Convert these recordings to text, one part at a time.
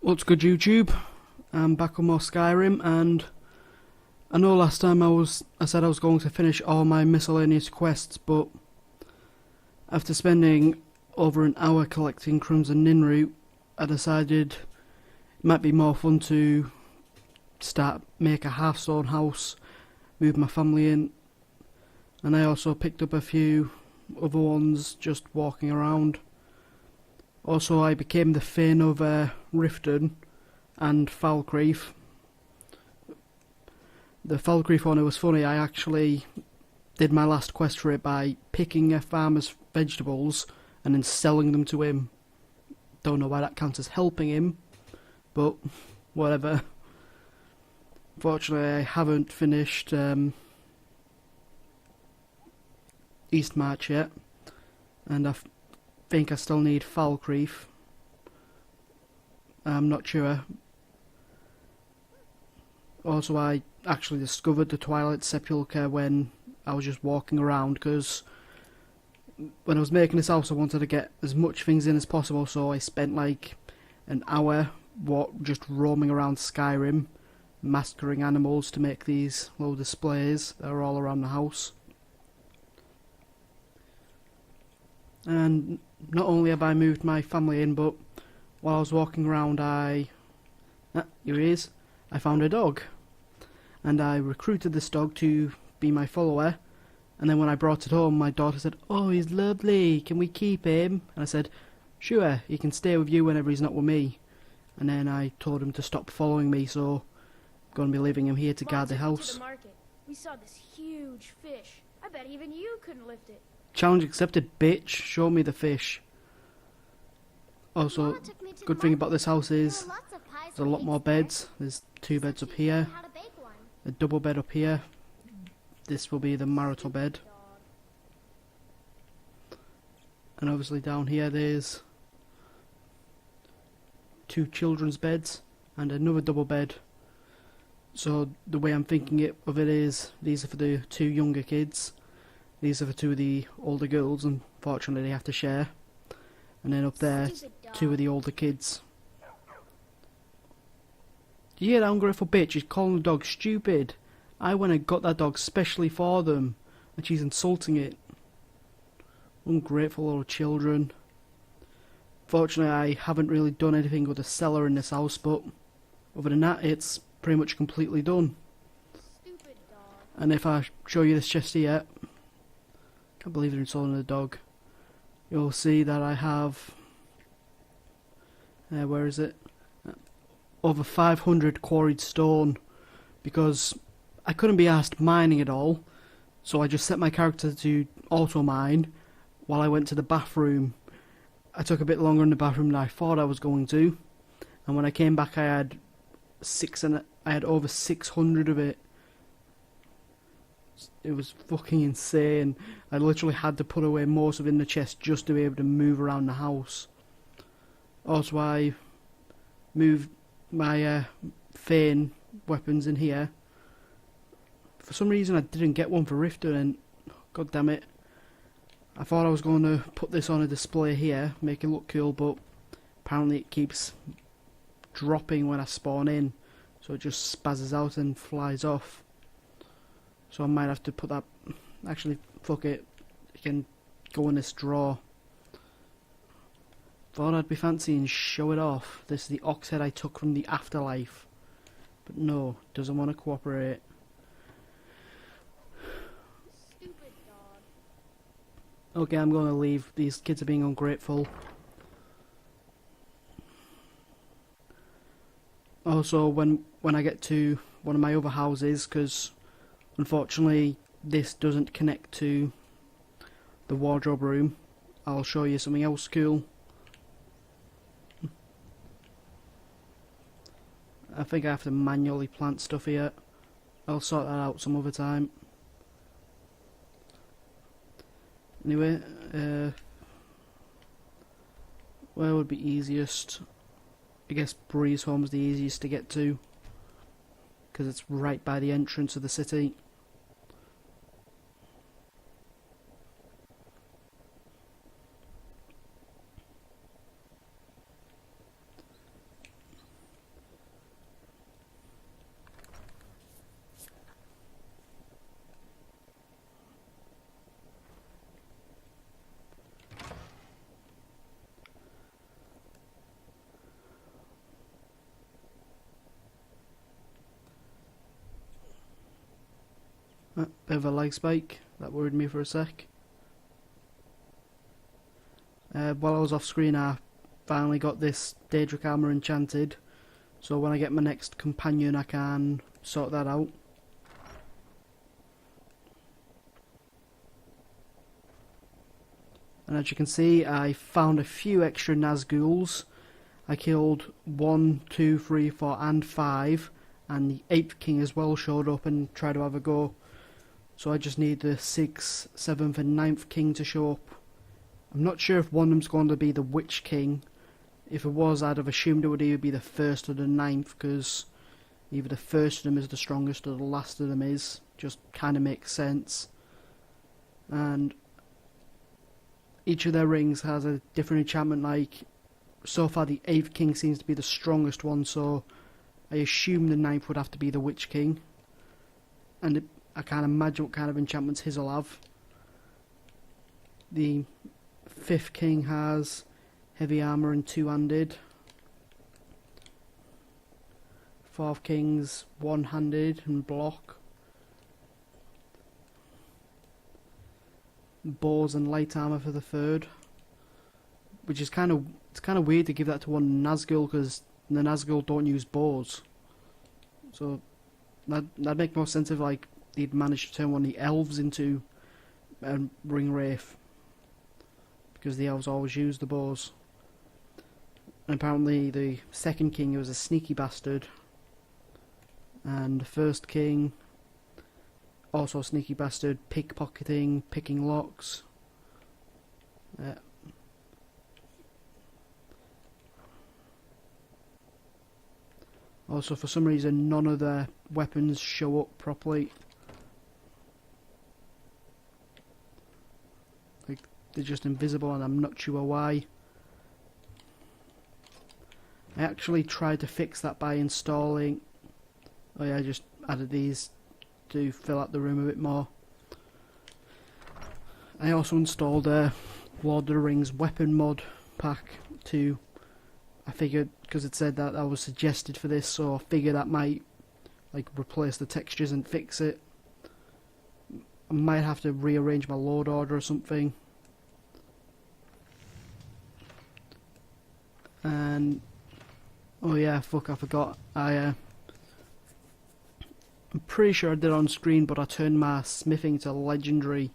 What's good, YouTube? I'm back on more Skyrim, and I know last time I said I was going to finish all my miscellaneous quests, but after spending over an hour collecting Crimson Ninroot, I decided it might be more fun to make a half-stone house, move my family in, and I also picked up a few other ones just walking around. Also, I became the Thane of Riften and Falkreath. The Falkreath one, it was funny, I actually did my last quest for it by picking a farmer's vegetables and then selling them to him. Don't know why that counts as helping him, but whatever. Fortunately, I haven't finished Eastmarch yet, and I think I still need Falkreath. I'm not sure. Also, I actually discovered the Twilight Sepulchre when I was just walking around, because when I was making this house I wanted to get as much things in as possible, so I spent like an hour just roaming around Skyrim, massacring animals to make these little displays that are all around the house. And not only have I moved my family in, but while I was walking around here he is, I found a dog. And I recruited this dog to be my follower, and then when I brought it home my daughter said, "Oh, he's lovely, can we keep him?" And I said, "Sure, he can stay with you whenever he's not with me." And then I told him to stop following me, so I'm going to be leaving him here to guard the house. To the market. We saw this huge fish. I bet even you couldn't lift it. Challenge accepted, bitch. Show me the fish. Also, good thing about this house is there's a lot more beds. There's 2 beds up here, a double bed up here. This will be the marital bed. And obviously down here there's 2 children's beds and another double bed. So the way I'm thinking of it is, these are for the 2 younger kids. These are for 2 of the older girls, and fortunately they have to share. And then up there, 2 of the older kids. Do you hear that ungrateful bitch? She's calling the dog stupid. I went and got that dog specially for them, and she's insulting it. Ungrateful little children. Fortunately, I haven't really done anything with the cellar in this house, but other than that, it's pretty much completely done. And if I show you this chest here, can't believe they're insulting the dog. You'll see that I have, where is it? Over 500 quarried stone, because I couldn't be asked mining it all, so I just set my character to auto mine while I went to the bathroom. I took a bit longer in the bathroom than I thought I was going to, and when I came back I had over 600 of it. It was fucking insane. I literally had to put away most of it in the chest just to be able to move around the house. Also, I moved my Thane weapons in here. For some reason I didn't get one for Riften, and god damn it, I thought I was going to put this on a display here, make it look cool, but apparently it keeps dropping when I spawn in, so it just spazzes out and flies off. So I might have to put that, actually fuck it, it can go in this drawer. Thought I'd be fancy and show it off. This is the ox head I took from the afterlife. But no, doesn't want to cooperate. Stupid dog. Okay, I'm going to leave. These kids are being ungrateful. Also, when I get to one of my other houses, because unfortunately this doesn't connect to the wardrobe room, I'll show you something else cool. I think I have to manually plant stuff here. I'll sort that out some other time. Anyway, where would be easiest? I guess Breeze Home's the easiest to get to, because it's right by the entrance of the city. Bit of a lag spike, that worried me for a sec. While I was off screen I finally got this Daedric armour enchanted, so when I get my next companion I can sort that out. And as you can see, I found a few extra Nazguls. I killed 1, 2, 3, 4 and 5, and the 8th king as well showed up and tried to have a go. So I just need the 6th, 7th and 9th king to show up. I'm not sure if one of them's going to be the Witch King. If it was, I'd have assumed it would either be the 1st or the 9th, because either the first of them is the strongest or the last of them is. Just kind of makes sense. And each of their rings has a different enchantment. Like, so far the 8th king seems to be the strongest one, so I assume the 9th would have to be the Witch King. And I can't imagine what kind of enchantments his will have. The 5th king has heavy armour and two-handed. 4th king's one-handed and block. Bows and light armour for the 3rd, which is kind of weird to give that to one Nazgul, because the Nazgul don't use bows. So that'd make more sense if like they'd managed to turn one of the elves into a ring wraith, because the elves always use the bows. And apparently the 2nd king was a sneaky bastard, and the 1st king also a sneaky bastard, pickpocketing, picking locks. Also, for some reason, none of their weapons show up properly. Like, they're just invisible, and I'm not sure why. I actually tried to fix that by installing... Oh yeah, I just added these to fill out the room a bit more. I also installed a Lord of the Rings weapon mod pack to... I figured, because it said that was suggested for this, so I figured that might like replace the textures and fix it. I might have to rearrange my load order or something. And oh yeah, fuck, I forgot. I'm pretty sure I did it on screen, but I turned my smithing to legendary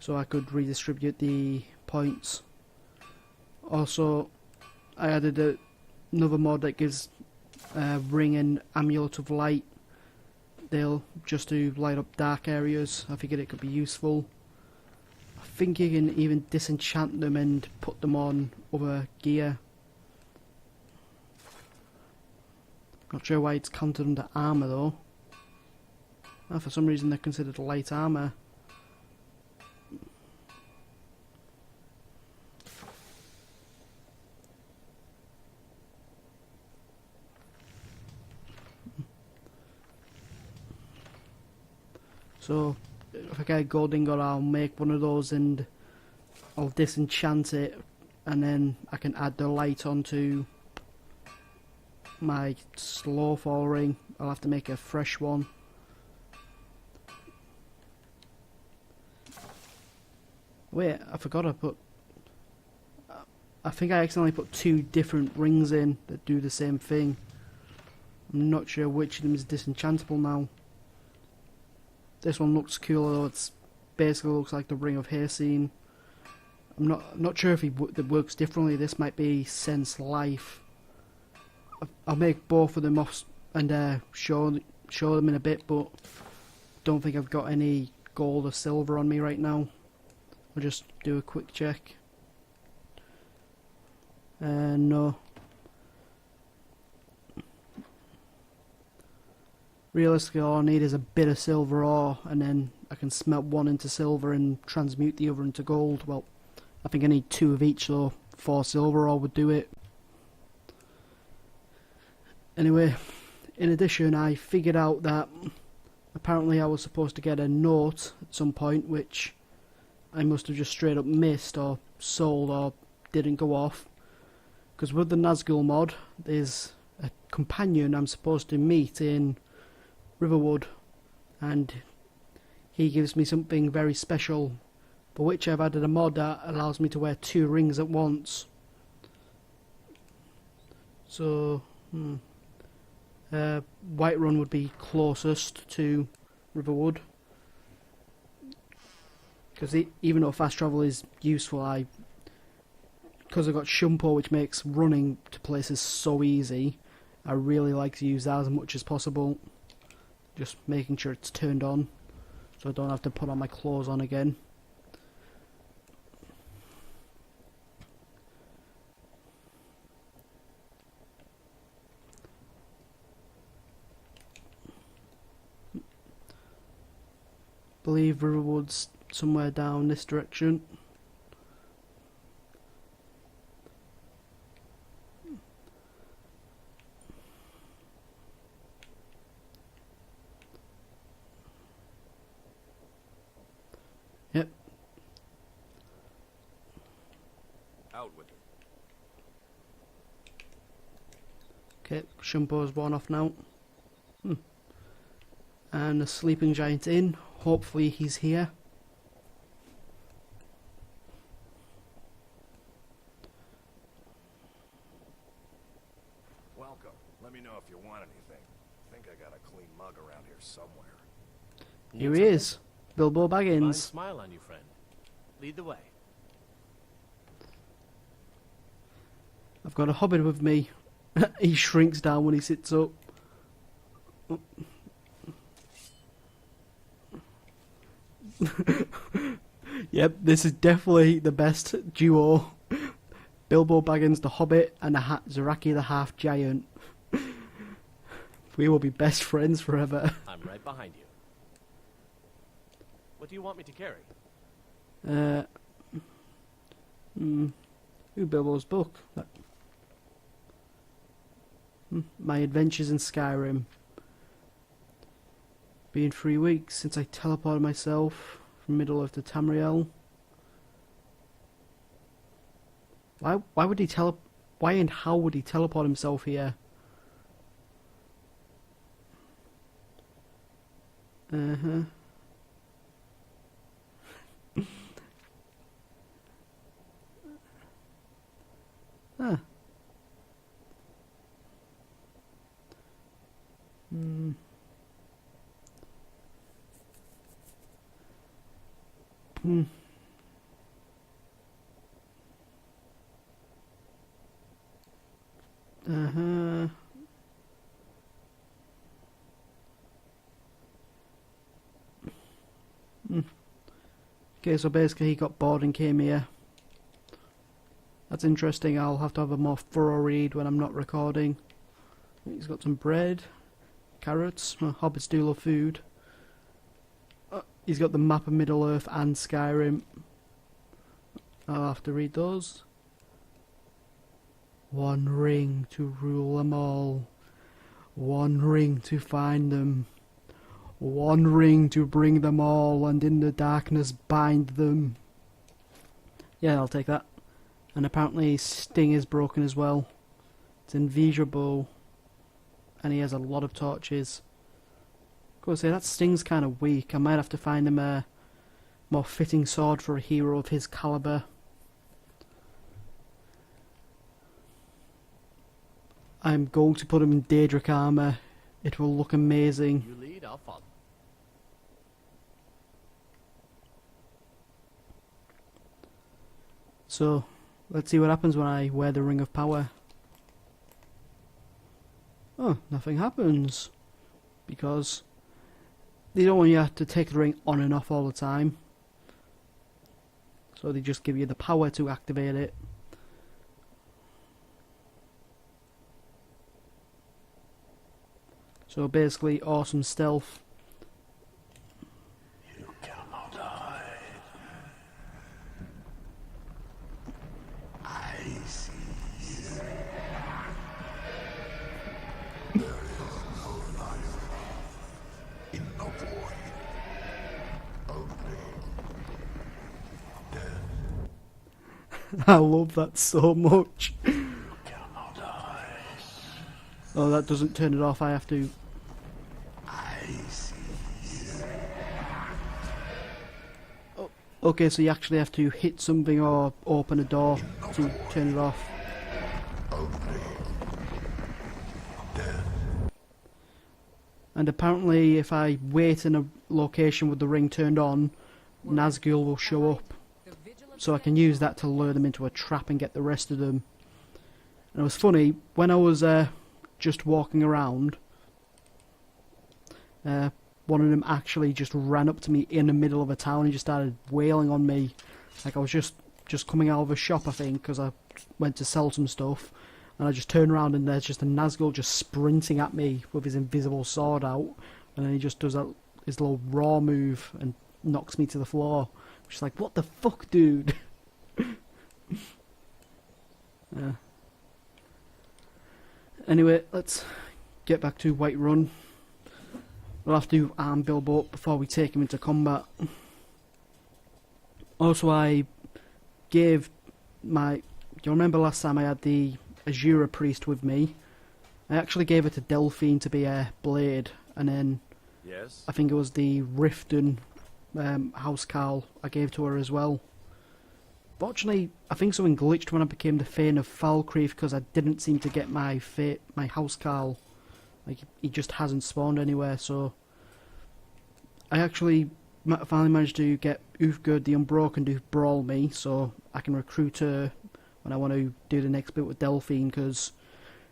so I could redistribute the points. Also, I added another mod that gives ring and amulet of light. They'll just to light up dark areas. I figured it could be useful. I think you can even disenchant them and put them on other gear. Not sure why it's counted under armour though. For some reason they're considered light armour. So, if I get a gold ingot, I'll make one of those and I'll disenchant it, and then I can add the light onto my slow fall ring. I'll have to make a fresh one. Wait, I forgot I put... I think I accidentally put 2 different rings in that do the same thing. I'm not sure which of them is disenchantable now. This one looks cool, though. It's basically looks like the Ring of Hayseed. I'm not sure if it works differently. This might be Sense Life. I'll make both of them off and show them in a bit, but don't think I've got any gold or silver on me right now. I'll just do a quick check. No. Realistically, all I need is a bit of silver ore, and then I can smelt one into silver and transmute the other into gold. Well, I think I need 2 of each, so 4 silver ore would do it. Anyway, in addition, I figured out that apparently I was supposed to get a note at some point, which I must have just straight up missed or sold or didn't go off. Because with the Nazgul mod, there's a companion I'm supposed to meet in Riverwood, and he gives me something very special, for which I've added a mod that allows me to wear 2 rings at once. So, Whiterun would be closest to Riverwood. Because even though fast travel is useful, because I've got Shumpo, which makes running to places so easy, I really like to use that as much as possible. Just making sure it's turned on, so I don't have to put on my clothes on again. Believe Riverwood's somewhere down this direction. Yep. Out with it. Okay, Shumpo's worn off now. And the sleeping giant in. Hopefully he's here. Welcome. Let me know if you want anything. I think I got a clean mug around here somewhere. Here he is. Bilbo Fine Baggins. smile on you, friend. Lead the way. I've got a hobbit with me. He shrinks down when he sits up. Yep, this is definitely the best duo. Bilbo Baggins the Hobbit and Zaraki the Half Giant. We will be best friends forever. I'm right behind you. What do you want me to carry? Bilbo's book. My Adventures in Skyrim. Been 3 weeks since I teleported myself from Middle-earth to Tamriel. Why would he why and how would he teleport himself here? Ah. Okay, so basically he got bored and came here. That's interesting. I'll have to have a more thorough read when I'm not recording. He's got some bread, carrots. Hobbits do love food. He's got the map of Middle-earth and Skyrim. I'll have to read those. One ring to rule them all. One ring to find them. One ring to bring them all, and in the darkness bind them. Yeah, I'll take that. And apparently his sting is broken as well. It's invisible. And he has a lot of torches. Of course, that sting's kind of weak. I might have to find him a more fitting sword for a hero of his caliber. I'm going to put him in Daedric armor. It will look amazing. You lead, I'll follow. So, let's see what happens when I wear the Ring of Power. Oh, nothing happens. Because they don't want you to take the ring on and off all the time. So they just give you the power to activate it. So basically, awesome stealth. You cannot hide. I see you. There is no life in the void. Only death. I love that so much. You cannot hide. Oh, that doesn't turn it off. I have to. I see you. Okay, so you actually have to hit something or open a door to turn it off. And apparently if I wait in a location with the ring turned on, Nazgul will show up. So I can use that to lure them into a trap and get the rest of them. And it was funny, when I was just walking around, one of them actually just ran up to me in the middle of a town and just started wailing on me. Like I was just coming out of a shop, I think, because I went to sell some stuff. And I just turned around and there's just a Nazgul just sprinting at me with his invisible sword out. And then he just does his little raw move and knocks me to the floor. Just like, what the fuck, dude? Anyway, let's get back to Whiterun. We'll have to arm Bilbo up before we take him into combat. Also, I gave my... Do you remember last time I had the Azura priest with me? I actually gave it to Delphine to be a blade, and then Yes? I think it was the Riften housecarl I gave to her as well. Fortunately, I think something glitched when I became the Thane of Falkreath because I didn't seem to get my housecarl. Like, he just hasn't spawned anywhere, so... I actually finally managed to get Uthgerd the Unbroken to brawl me, so I can recruit her when I want to do the next bit with Delphine, because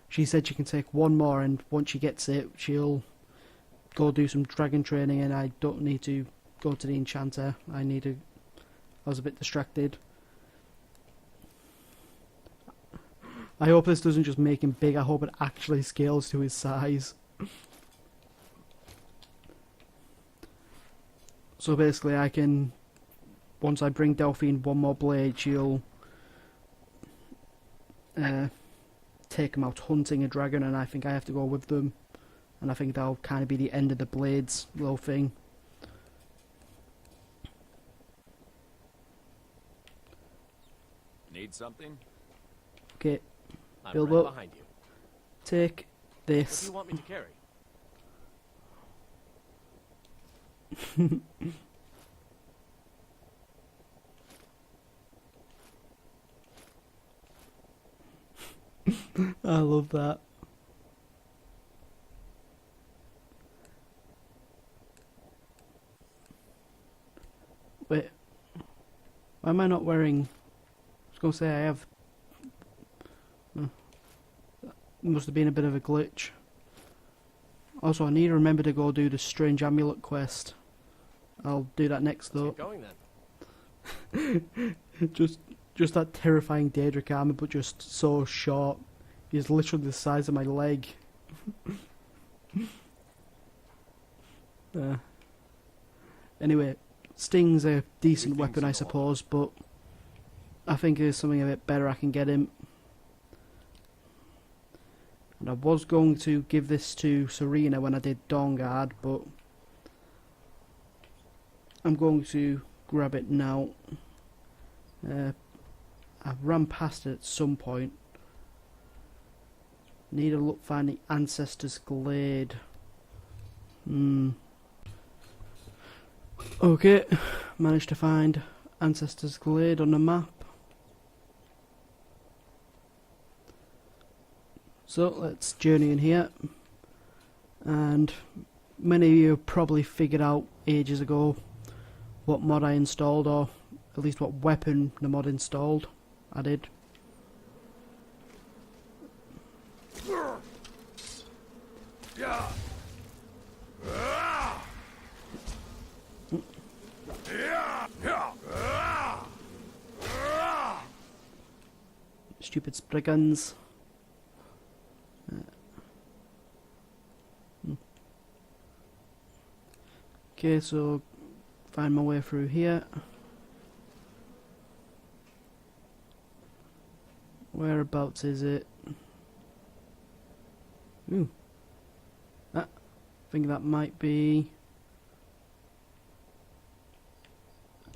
she said she can take one more, and once she gets it, she'll go do some dragon training, and I don't need to go to the enchanter. I was a bit distracted. I hope this doesn't just make him big, I hope it actually scales to his size. So basically I can, once I bring Delphine one more blade, she'll take him out hunting a dragon, and I think I have to go with them. And I think that'll kind of be the end of the blades little thing. Need something? Okay, I'm Bilbo. right behind you. take What do this. you want me to carry? I love that. Wait, why am I not wearing... I was going to say I have... That must have been a bit of a glitch. Also, I need to remember to go do the Strange Amulet quest. I'll do that next Let's though. get going then. Just that terrifying Daedric armor, but just so short. He's literally the size of my leg. Anyway, Sting's a decent weapon, I suppose, but I think there's something a bit better I can get him. And I was going to give this to Serena when I did Dawnguard, but I'm going to grab it now. I ran past it at some point. Need to look, find the Ancestor's Glade. Okay, managed to find Ancestor's Glade on the map. So let's journey in here. And many of you probably figured out ages ago what mod I installed, or at least what weapon the mod installed. I did. Stupid spriggans. Okay, so find my way through here. Whereabouts is it? Ooh. I think that might be...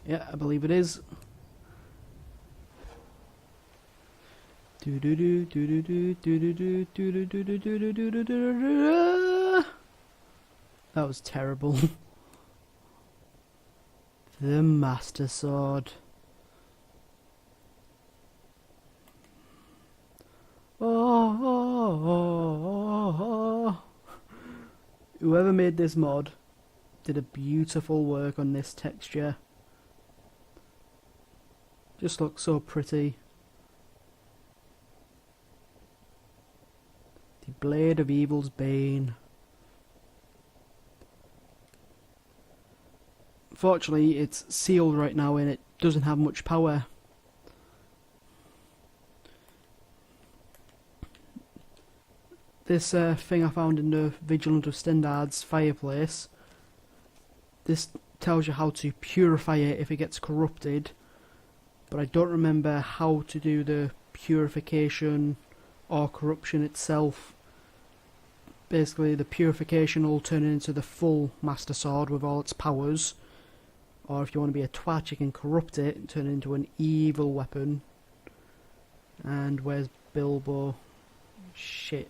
Yeah, I believe it is. That was terrible. The Master Sword. Oh. Whoever made this mod did a beautiful work on this texture. Just looks so pretty. The Blade of Evil's Bane. Fortunately, it's sealed right now and it doesn't have much power. This thing I found in the Vigilant of Stendard's fireplace, this tells you how to purify it if it gets corrupted, but I don't remember how to do the purification or corruption itself. Basically, the purification will turn it into the full Master Sword with all its powers, or if you want to be a twat, you can corrupt it and turn it into an evil weapon. And where's Bilbo? Shit.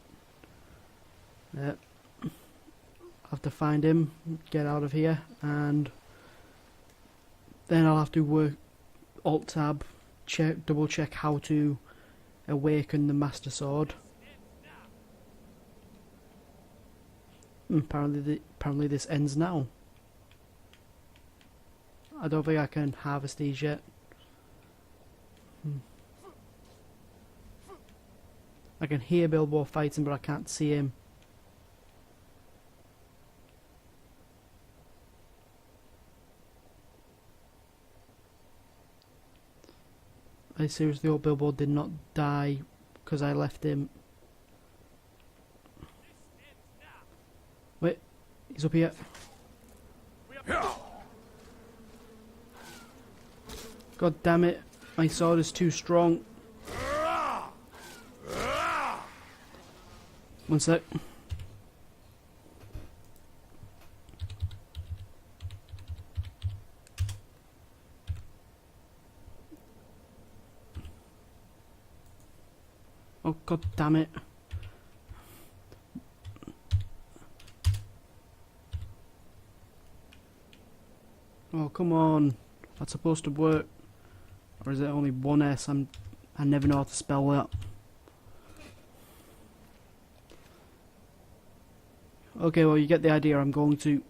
I have to find him, get out of here, and then I'll have to work Alt-Tab, double check how to awaken the Master Sword. Apparently this ends now. I don't think I can harvest these yet. I can hear Bilbo fighting, but I can't see him. I seriously hope Bilbo did not die because I left him. Wait, he's up here. God damn it, my sword is too strong. One sec. Oh, god damn it. Oh, come on. That's supposed to work. Or is it only one S? I never know how to spell that. Okay, well, you get the idea. I'm going to...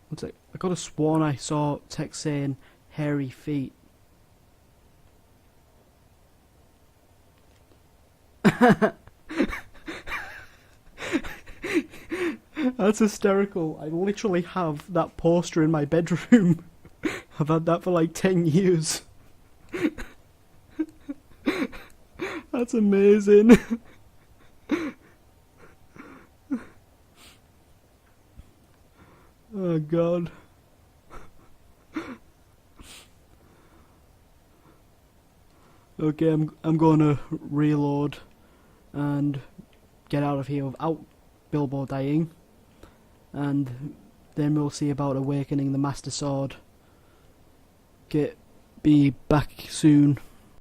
One sec. I could have sworn I saw text saying hairy feet. That's hysterical. I literally have that poster in my bedroom. I've had that for like 10 years. That's amazing. Oh god. Okay, I'm going to reload and get out of here without Bilbo dying, and then we'll see about awakening the Master Sword. Be back soon.